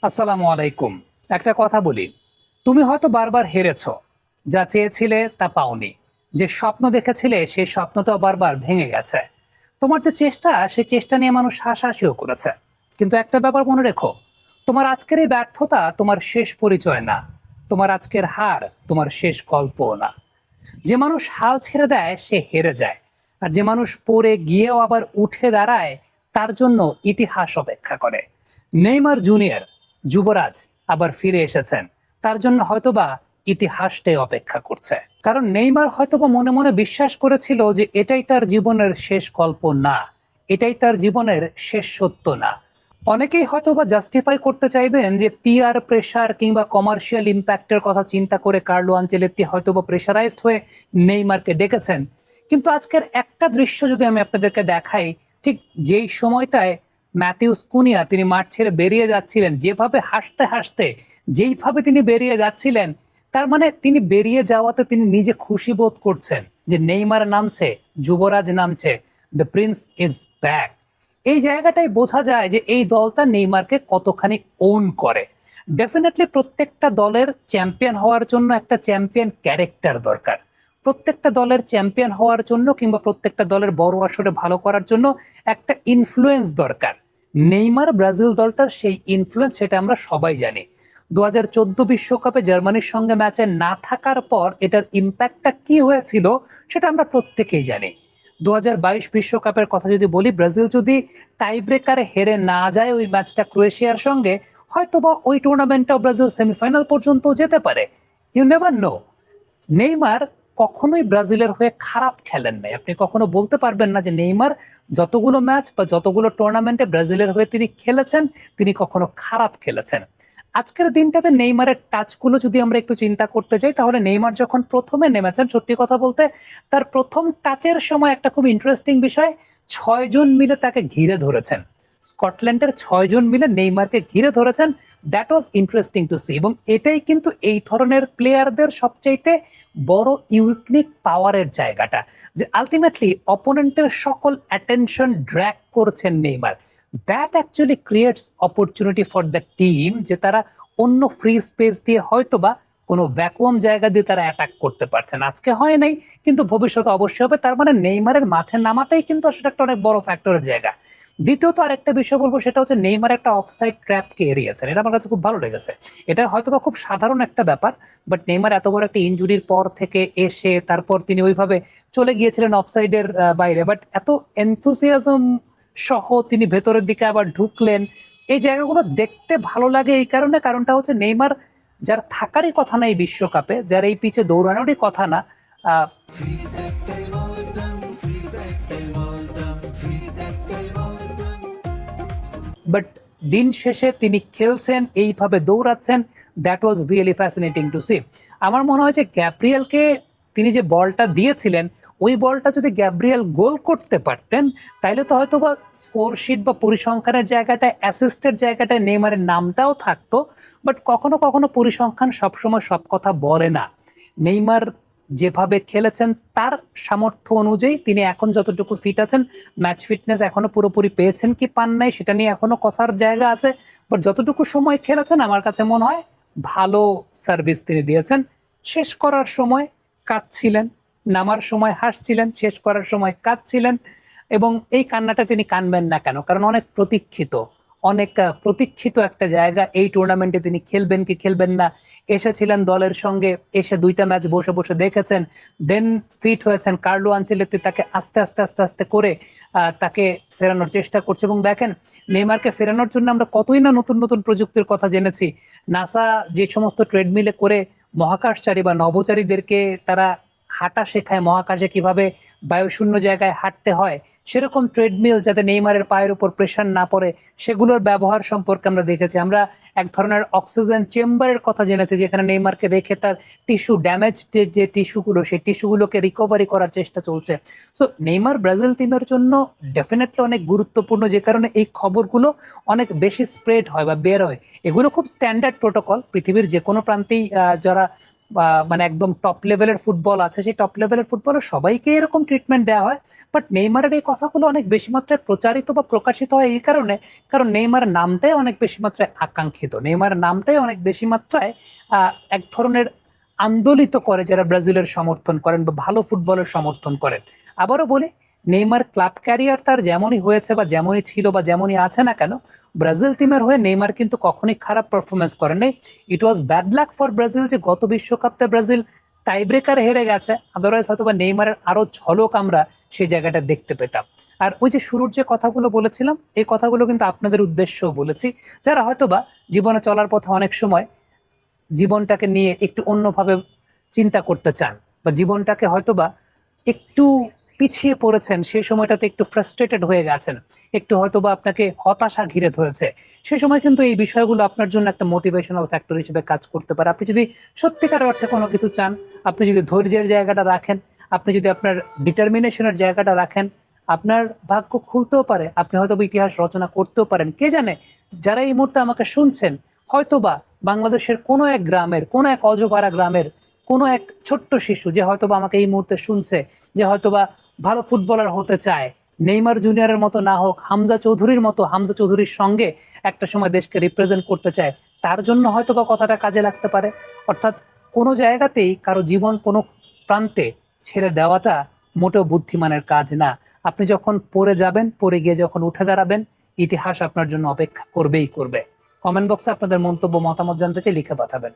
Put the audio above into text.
আসসালামু আলাইকুম। একটা কথা বলি, তুমি হয়তো বারবার হেরেছো, যা চেয়েছিলে তা পাওনি। যে স্বপ্ন দেখেছিলে সেই স্বপ্নটাও বারবার ভেঙে গেছে। তোমার যে চেষ্টা, সেই চেষ্টা নিয়ে মানুষ হাসাহাসিও করেছে। কিন্তু একটা ব্যাপার মনে রেখো, তোমার আজকের এই ব্যর্থতা তোমার শেষ পরিচয় না। তোমার আজকের হার তোমার শেষ গল্পও না। যে মানুষ হাল ছেড়ে দেয় সে হেরে যায়, আর যে মানুষ পড়ে গিয়েও আবার উঠে দাঁড়ায় তার জন্য ইতিহাস অপেক্ষা করে। নেইমার জুনিয়র, যুবরাজ, আবার ফিরে এসেছেন। তার জন্য হয়তোবা ইতিহাসটাই অপেক্ষা করছে। কারণ নেইমার হয়তোবা মনে মনে বিশ্বাস করেছিল যে এটাই তার জীবনের শেষ গল্প না, এটাই তার জীবনের শেষ সত্য না। অনেকেই হয়তোবা জাস্টিফাই করতে চাইবেন যে পিআর প্রেসার কিংবা কমার্শিয়াল ইম্প্যাক্টের কথা চিন্তা করে কার্লো আনচেলত্তি হয়তোবা প্রেসারাইজড হয়ে নেইমারকে ডেকেছেন। কিন্তু আজকের একটা দৃশ্য যদি আমি আপনাদেরকে দেখাই, ঠিক যেই সময়টায় ম্যাথিউস কুনিয়া তিনি মাঠ ছেড়ে বেরিয়ে যাচ্ছিলেন, যেভাবে হাসতে হাসতে যেইভাবে তিনি বেরিয়ে যাচ্ছিলেন, তার মানে তিনি বেরিয়ে যাওয়াতে তিনি নিজে খুশি বোধ করছেন যে নেইমার নামছে, যুবরাজ নামছে, দ্য প্রিন্স ইজ ব্যাক। এই জায়গাটাই বোঝা যায় যে এই দলটা নেইমারকে কতখানি ওন করে। ডেফিনেটলি প্রত্যেকটা দলের চ্যাম্পিয়ন হওয়ার জন্য একটা চ্যাম্পিয়ন ক্যারেক্টার দরকার। প্রত্যেকটা দলের চ্যাম্পিয়ন হওয়ার জন্য কিংবা প্রত্যেকটা দলের বড় আসরে ভালো করার জন্য একটা ইনফ্লুয়েন্স দরকার। নেইমার ব্রাজিল দলটার সেই ইনফ্লুয়েন্স, সেটা আমরা সবাই জানি। 2014 বিশ্বকাপে জার্মানির সঙ্গে ম্যাচে না থাকার পর এটার ইম্প্যাক্টটা কি হয়েছিল সেটা আমরা প্রত্যেকেই জানি। 2022 বিশ্বকাপের কথা যদি বলি, ব্রাজিল যদি টাই ব্রেকারে হেরে না যায় ওই ম্যাচটা ক্রোয়েশিয়ার সঙ্গে, হয়তোবা ওই টুর্নামেন্টটাও ব্রাজিল সেমিফাইনাল পর্যন্ত যেতে পারে। You never know. নেইমার কখনোই ব্রাজিলের হয়ে খারাপ খেলেন নাই। আপনি কখনো বলতে পারবেন না যে নেইমার যতগুলো ম্যাচ বা যতগুলো টুর্নামেন্টে ব্রাজিলের হয়ে তিনি খেলেছেন, তিনি কখনো খারাপ খেলেছেন। আজকের দিনটাতে নেইমারের টাচগুলো যদি আমরা একটু চিন্তা করতে যাই, তাহলে নেইমার যখন প্রথমে নেমেছেন, সত্যি কথা বলতে তার প্রথম টাচের সময় একটা খুব ইন্টারেস্টিং বিষয়, 6 জন মিলে তাকে ঘিরে ধরেছেন। স্কটল্যান্ডের 6 জন মিলে নেইমারকে ঘিরে ধরেছেন। That was interesting to see. এবং এটাই কিন্তু এই ধরনের প্লেয়ারদের সবচাইতে বড় ইউনিক পাওয়ারের জায়গাটা, যে আলটিমেটলি অপোনেন্টের সকল অ্যাটেনশন ড্র্যাগ করছেন Neymar. That actually creates opportunity for the team, যে তারা অন্য ফ্রি স্পেস দিয়ে হয়তোবা কোনো ভ্যাকুয়াম জায়গা দিয়ে তারা অ্যাটাক করতে পারছেন। আজকে হয় নাই, কিন্তু ভবিষ্যতে অবশ্যই হবে। তার মানে নেইমারের মাঠে নামাটাই কিন্তু আসলে একটা অনেক বড় ফ্যাক্টরের জায়গা। দ্বিতীয়ত আরেকটা বিষয় বলবো, সেটা হচ্ছে নেইমার একটা অফসাইড ট্র্যাপকে এড়িয়েছেন। এটা আমার কাছে খুব ভালো লেগেছে। এটা হয়তোবা খুব সাধারণ একটা ব্যাপার, বাট নেইমার এত বড় একটা ইনজুরির পর থেকে এসে তারপর তিনি ওইভাবে চলে গিয়েছিলেন অফসাইডের বাইরে, বাট এত এনথুসিয়াজম সহ তিনি ভেতরের দিকে আবার ঢুকলেন। এই জায়গাগুলো দেখতে ভালো লাগে এই কারণে, কারণটা হচ্ছে নেইমার যার থাকারই কথা না এই বিশ্বকাপে, যার এই পিচে দৌড়ানোরই কথা না, বাট দিন শেষে তিনি খেলছেন, এইভাবে দৌড়াচ্ছেন। That was really fascinating to see. আমার মনে হয় যে গ্যাব্রিয়েলকে তিনি যে বলটা দিয়েছিলেন, ওই বলটা যদি গ্যাব্রিয়েল গোল করতে পারতেন, তাইলে তো হয়তো বা স্কোরশিট বা পরিসংখ্যানের জায়গাটায়, অ্যাসিস্টের জায়গাটায় নেইমারের নামটাও থাকতো। বাট কখনো কখনো পরিসংখ্যান সবসময় সব কথা বলে না। নেইমার যেভাবে খেলেছেন তার সামর্থ্য অনুযায়ী তিনি এখন যতটুকু ফিট আছেন, ম্যাচ ফিটনেস এখনো পুরোপুরি পেয়েছেন কি পান নাই সেটা নিয়ে এখনো কথার জায়গা আছে। বাট যতটুকু সময় খেলেছেন আমার কাছে মনে হয় ভালো সার্ভিস তিনি দিয়েছেন। শেষ করার সময় কাঁদছিলেন, নামার সময় হাসছিলেন, শেষ করার সময় কাঁদছিলেন। এবং এই কান্নাটা তিনি কানবেন না কেন? কারণ অনেক প্রতীক্ষিত, অনেক প্রতীক্ষিত একটা জায়গা। এই টুর্নামেন্টে তিনি খেলবেন কি খেলবেন না, এসেছিলেন দলের সঙ্গে, এসে 2টা ম্যাচ বসে বসে দেখেছেন, দেন ফিট হয়েছেন। কার্লো আনচেলত্তি তাকে আস্তে আস্তে আস্তে আস্তে করে তাকে ফেরানোর চেষ্টা করছে। এবং দেখেন, নেইমারকে ফেরানোর জন্য আমরা কতই না নতুন নতুন প্রযুক্তির কথা জেনেছি। নাসা যে সমস্ত ট্রেডমিলে করে মহাকাশচারী বা নভোচারীদেরকে তারা হাঁটা শেখায়, মহাকাশে কিভাবে বায়ুশূন্য জায়গায় হাঁটতে হয়, সেরকম ট্রেডমিল যাতে নেইমারের পায়ের উপর প্রেশার না পড়ে, সেগুলোর ব্যবহার সম্পর্কে আমরা দেখেছি। আমরা এক ধরনের অক্সিজেন চেম্বারের কথা জেনেছি, যেখানে নেইমারকে রেখে তার টিস্যু, ড্যামেজ যে টিস্যুগুলো, সেই টিস্যুগুলোকে রিকভারি করার চেষ্টা চলছে। সো নেইমার ব্রাজিল টিমের জন্য ডেফিনেটলি অনেক গুরুত্বপূর্ণ, যে কারণে এই খবরগুলো অনেক বেশি স্প্রেড হয় বা বের হয়। এগুলো খুব স্ট্যান্ডার্ড প্রোটোকল, পৃথিবীর যে কোনো প্রান্তেই যারা বা মানে একদম টপ লেভেলের ফুটবল আছে, সেই টপ লেভেলের ফুটবলে সবাইকে এরকম ট্রিটমেন্ট দেওয়া হয়। বাট নেইমারের এই কথাগুলো অনেক বেশি মাত্রায় প্রচারিত বা প্রকাশিত হয় এই কারণে, কারণ নেইমারের নামটাই অনেক বেশি মাত্রায় আকাঙ্ক্ষিত, নেইমারের নামটাই অনেক বেশি মাত্রায় এক ধরনের আন্দোলিত করে যারা ব্রাজিলের সমর্থন করেন বা ভালো ফুটবলের সমর্থন করেন। আবারও বলি, নেইমার ক্লাব ক্যারিয়ার তার যেমনই হয়েছে বা যেমনই ছিল বা যেমনই আছে না কেন, ব্রাজিল টিমের হয়ে নেইমার কিন্তু কখনোই খারাপ পারফরমেন্স করেন নাই। It was bad luck for Brazil যে গত বিশ্বকাপটা ব্রাজিল টাই ব্রেকার হেরে গেছে, আদারওয়াইজ হয়তো বা নেইমারের আরো ঝলক আমরা সেই জায়গাটা দেখতে পেতাম। আর ওই যে শুরুর যে কথাগুলো বলেছিলাম, এই কথাগুলো কিন্তু আপনাদের উদ্দেশ্যও বলেছি, যারা হয়তোবা জীবনে চলার পথে অনেক সময় জীবনটাকে নিয়ে একটু অন্যভাবে চিন্তা করতে চান বা জীবনটাকে হয়তোবা একটু পিছিয়ে পড়েছেন, সেই সময়টাতে একটু ফ্রাস্ট্রেটেড হয়ে গেছেন, একটু হয়তোবা আপনাকে হতাশা ঘিরে ধরেছে, সেই সময় কিন্তু এই বিষয়গুলো আপনার জন্য একটা মোটিভেশনাল ফ্যাক্টর হিসেবে কাজ করতে পারে। আপনি যদি সত্যিকার অর্থে কোনো কিছু চান, আপনি যদি ধৈর্যের জায়গাটা রাখেন, আপনি যদি আপনার ডিটারমিনেশনের জায়গাটা রাখেন, আপনার ভাগ্য খুলতেও পারে, আপনি হয়তো ইতিহাস রচনা করতেও পারেন। কে জানে, যারা এই মুহূর্তে আমাকে শুনছেন, হয়তোবা বাংলাদেশের কোনো এক গ্রামের, কোনো এক অজপাড়া গ্রামের কোনো এক ছোট্ট শিশু যে হয়তোবা আমাকে এই মুহূর্তে শুনছে, যে হয়তোবা ভালো ফুটবলার হতে চায়, নেইমার জুনিয়রের মতো না হোক, হামজা চৌধুরীর মতো, হামজা চৌধুরীর সঙ্গে একটা সময় দেশকে রিপ্রেজেন্ট করতে চায়, তার জন্য হয়তোবা কথাটা কাজে লাগতে পারে। অর্থাৎ কোনো জায়গাতেই কারো জীবন কোনো প্রান্তে ছেড়ে দেওয়াটা মোটেও বুদ্ধিমানের কাজ না। আপনি যখন পড়ে যাবেন, পড়ে গিয়ে যখন উঠে দাঁড়াবেন, ইতিহাস আপনার জন্য অপেক্ষা করবেই করবে। কমেন্ট বক্সে আপনাদের মন্তব্য মতামত জানতে চাই, লিখে পাঠাবেন।